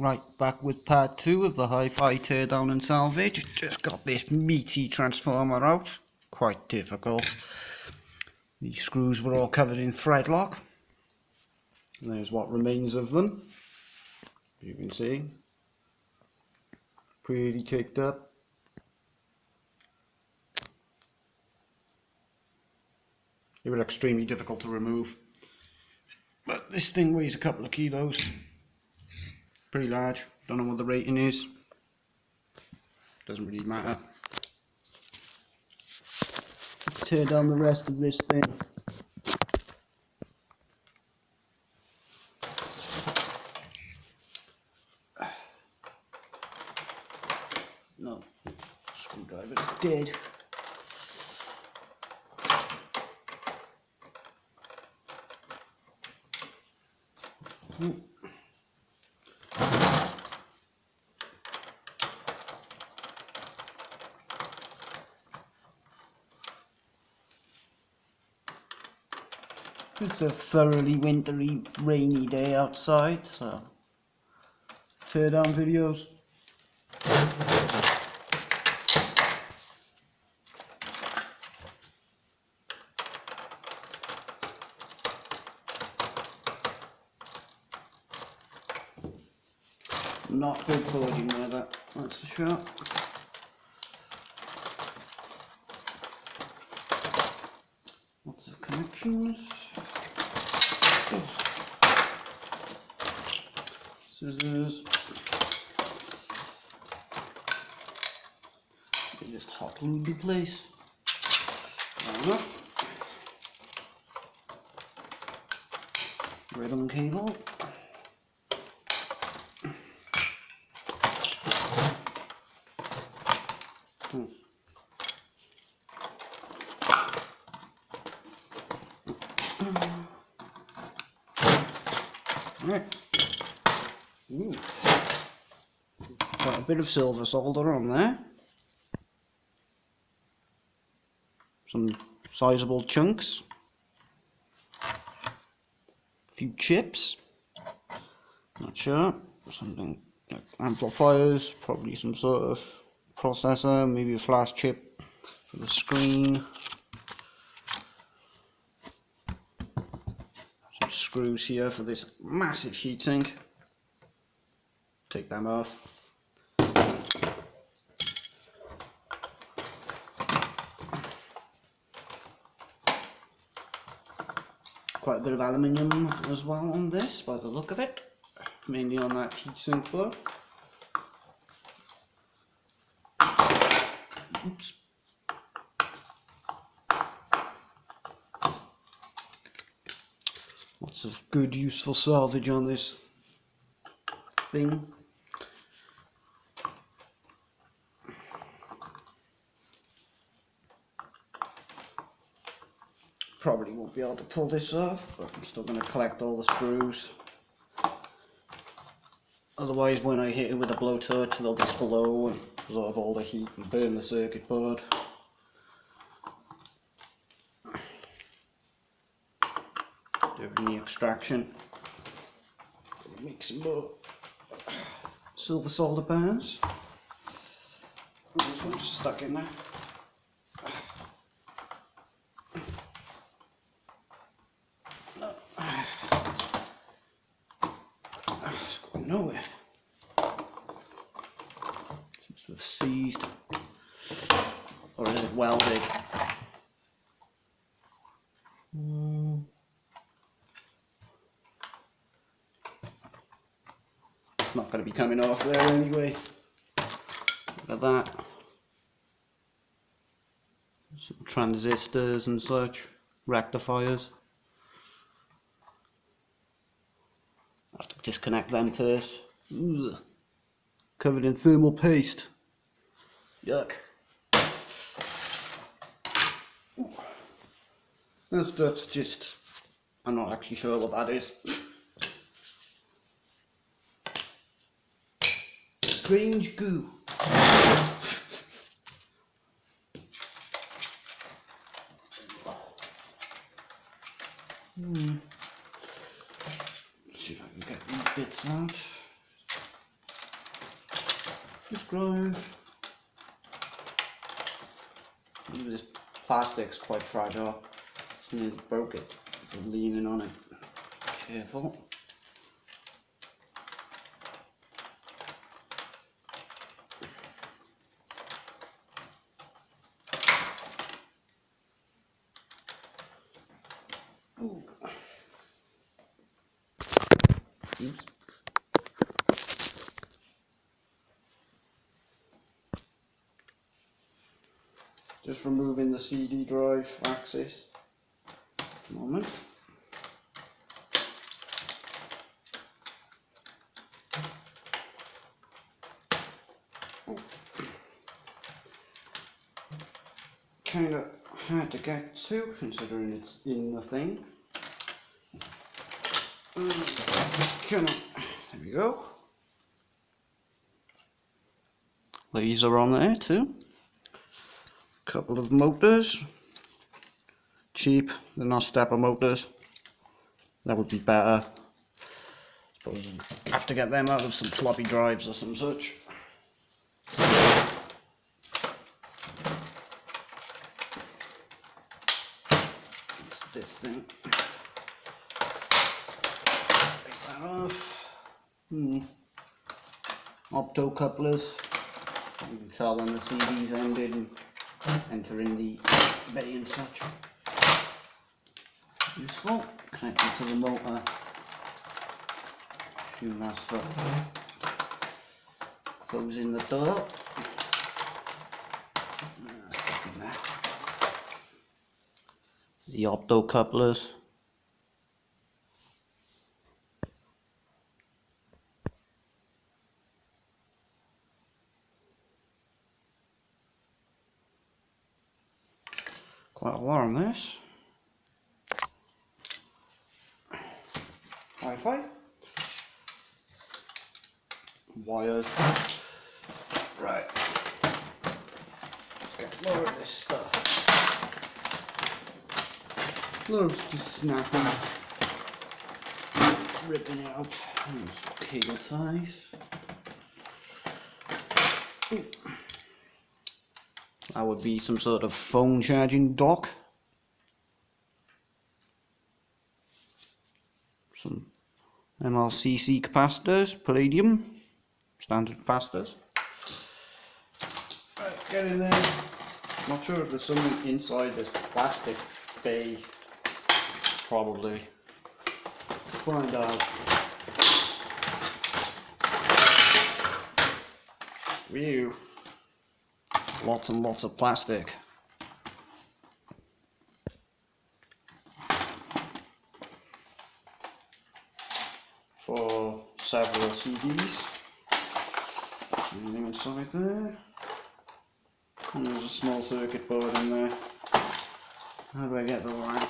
Right, back with part 2 of the hi-fi teardown and salvage. Just got this meaty transformer out. Quite difficult. The screws were all covered in thread lock. And there's what remains of them. You can see. Pretty kicked up. They were extremely difficult to remove. But this thing weighs a couple of kilos. Pretty large. Don't know what the rating is. Doesn't really matter. Let's tear down the rest of this thing. No, screwdriver's dead. It's a thoroughly wintry, rainy day outside, so teardown videos. Not good forging weather, that's for sure. Lots of connections. Scissors. They just hot glued in place. Fair enough. Ribbon cable. Right. Got a bit of silver solder on there. Some sizable chunks. A few chips. Not sure. Something like amplifiers, probably some sort of processor, maybe a flash chip for the screen. Some screws here for this massive heatsink. Take them off. Quite a bit of aluminium as well on this by the look of it, mainly on that heatsink bar. Oops. Lots of good useful salvage on this thing. Probably won't be able to pull this off, but I'm still going to collect all the screws. Otherwise, when I hit it with a blowtorch, they'll just blow and absorb all the heat and burn the circuit board. Do any extraction. Make some more silver solder bands. This one's stuck in there. It's going nowhere. Seems to have seized. Or is it welded? It's not going to be coming off there anyway. Look at that. Some transistors and such. Rectifiers. I have to disconnect them first. Ugh. Covered in thermal paste. Yuck. That stuff's just... I'm not actually sure what that is. Strange goo. See if I can get these bits out. Just drive. This plastic's quite fragile. Just nearly broke it. I'm leaning on it. Careful. Ooh. Oops. Just removing the CD drive axis. Moment. Kind of hard to get to considering it's in the thing. There we go. These are on there too. Couple of motors. Cheap, they're not stepper motors. That would be better. Suppose I have to get them out of some floppy drives or some such. This thing. Take that off. Opto couplers. You can tell when the CD's ended and entering the bay and such. Useful. Connected to the motor. Assume that's for closing the door. Stuck in there. The opto couplers. Quite a lot on this. Wi-Fi. Wires. Right. Let's get more of this stuff. Loads just snapping. Ripping it out. And some cable ties. Ooh. That would be some sort of phone charging dock. Some MLCC capacitors, palladium, standard capacitors. Right, get in there. Not sure if there's something inside this plastic bay. Probably. Let's find out. Whew. Lots and lots of plastic. For several CDs. Anything inside there? And there's a small circuit board in there. How do I get the lamp?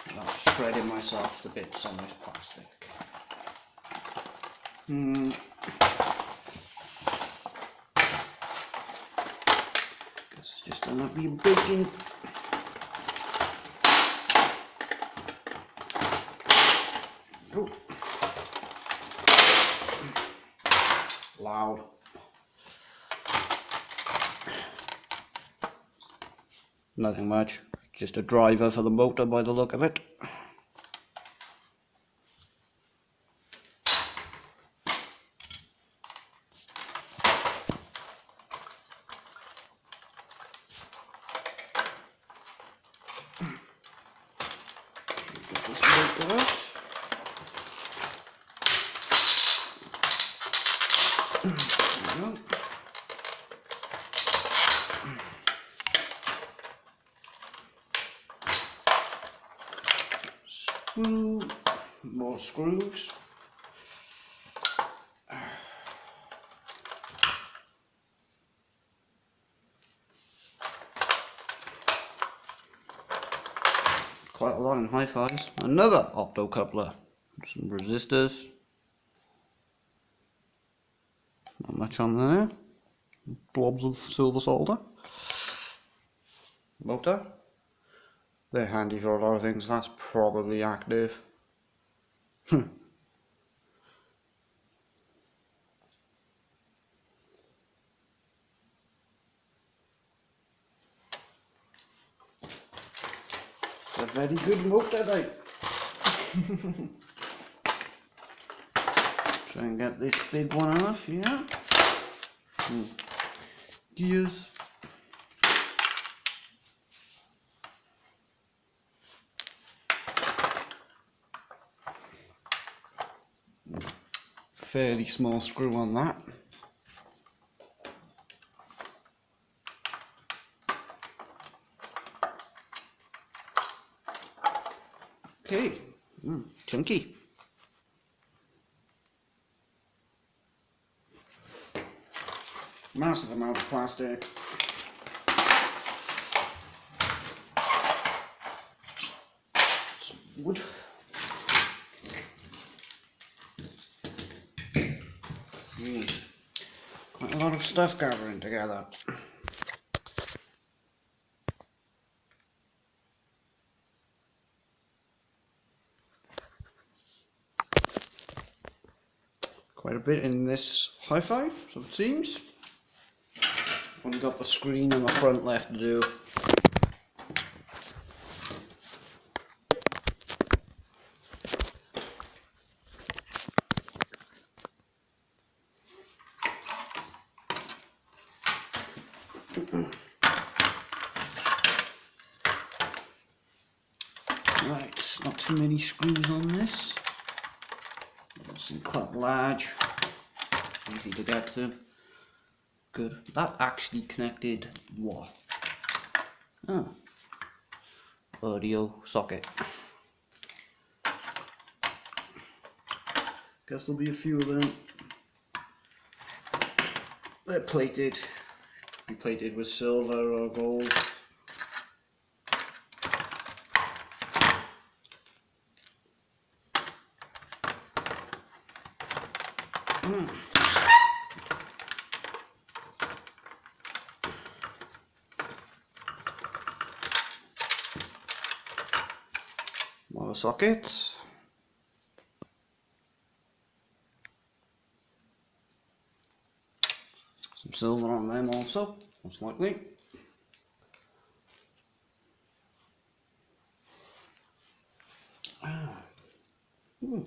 I'm shredding myself to bits on this plastic. Guess it's just gonna be baking. Oh. Loud. Nothing much, just a driver for the motor by the look of it. Get this motor out. There we go. Screw, more screws. Quite a lot in hi-fis. Another opto coupler. Some resistors. Not much on there. Blobs of silver solder. Motor. They're handy for a lot of things. That's probably active. very good motor though. Try and get this big one off here. Gears. Fairly small screw on that. Okay, chunky. Massive amount of plastic. Some wood. Quite a lot of stuff gathering together. Quite a bit in this hi-fi, so it seems. Only got the screen on the front left to do. Right, not too many screws on this. Obviously quite large, easy to get to. Good. That actually connected what? Oh, audio socket. Guess there'll be a few of them. They're plated. Be plated with silver or gold. More sockets. Some silver on them also, most likely. Ooh,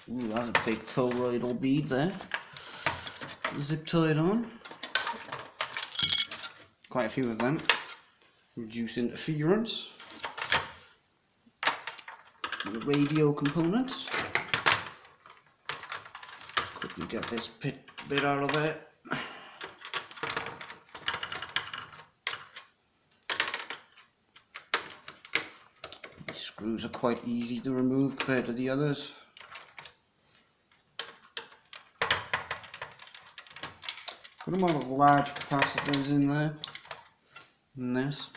that's a big toroidal bead there. Zip tied on. Quite a few of them. Reduce interference. The radio components. Quickly get this bit out of there. These screws are quite easy to remove compared to the others. Good amount of large capacitors in there. In this.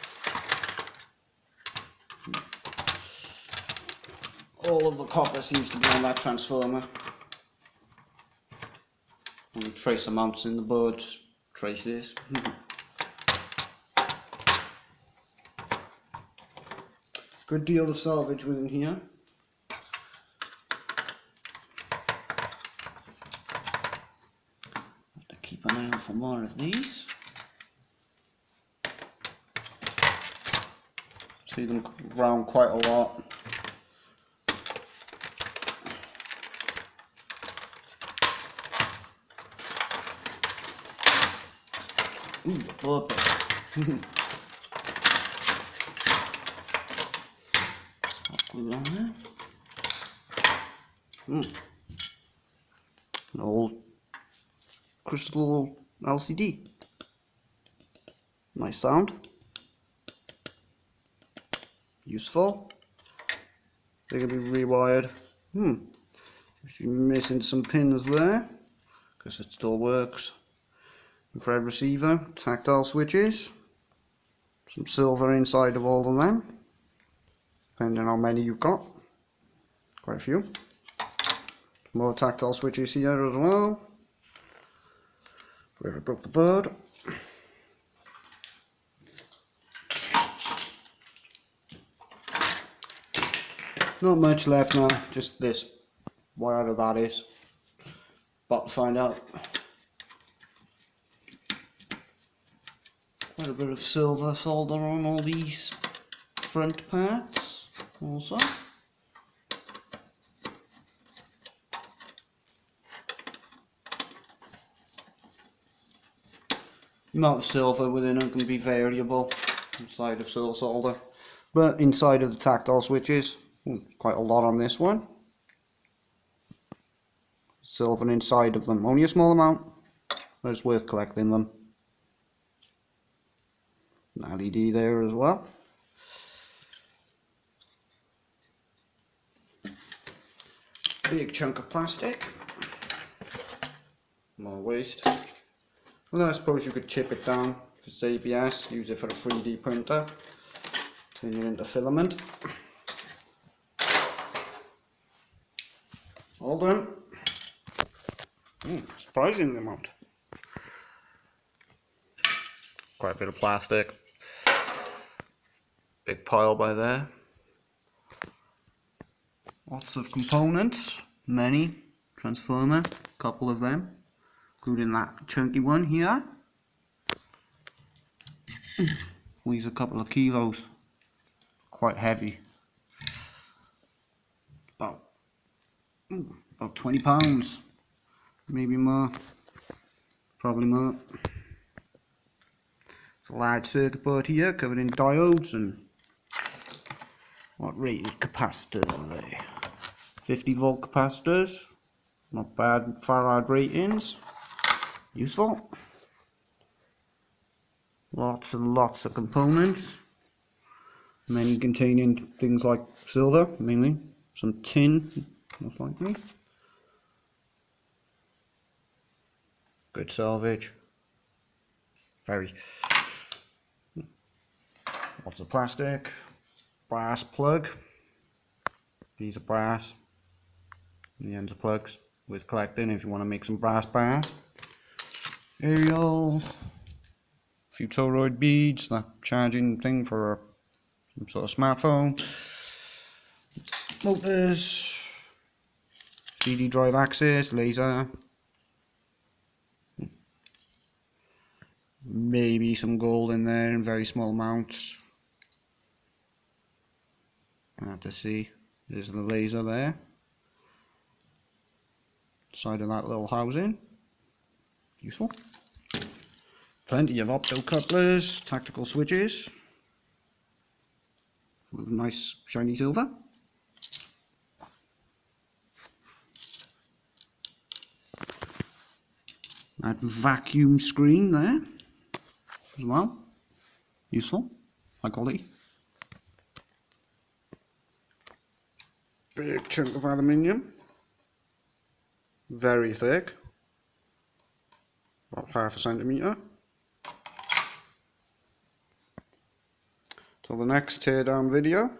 All of the copper seems to be on that transformer. Only trace amounts in the boards, traces. Good deal of salvage within here. Have to keep an eye out for more of these. See them around quite a lot. Ooh, purple. Glue on there. An old crystal LCD. Nice sound. Useful. They can be rewired. Just missing some pins there, because it still works. Infrared receiver, tactile switches, some silver inside of all of them, depending on how many you've got. Quite a few. More tactile switches here as well. Where I broke the board. Not much left now, just this, whatever that is. About to find out. Quite a bit of silver solder on all these front parts also. The amount of silver within them can be variable inside of silver solder, but inside of the tactile switches, quite a lot on this one. Silver inside of them, only a small amount, but it's worth collecting them. An LED there as well. Big chunk of plastic. More waste. Well, I suppose you could chip it down for ABS, use it for a 3D printer, turn it into filament. All done. Surprising amount. Quite a bit of plastic. Big pile by there. Lots of components, many. Transformer, a couple of them, including that chunky one here. Weighs a couple of kilos. Quite heavy. About 20 pounds. Maybe more. Probably more. It's a large circuit board here covered in diodes and what rated capacitors are they? 50 volt capacitors. Not bad farad ratings. Useful. Lots and lots of components. Many containing things like silver, mainly. Some tin, most likely. Good salvage. Very. Lots of plastic. Brass plug. These are brass. And the ends are plugs. Worth collecting if you want to make some brass bars. Aerial. A few toroid beads. That charging thing for some sort of smartphone. Motors. CD drive access. Laser. Maybe some gold in there in very small amounts. I have to see. There's the laser there. Side of that little housing. Useful. Plenty of opto couplers, tactical switches. With nice shiny silver. That vacuum screen there as well. Useful. High quality. Big chunk of aluminium. Very thick. About half a centimetre. Till the next teardown video.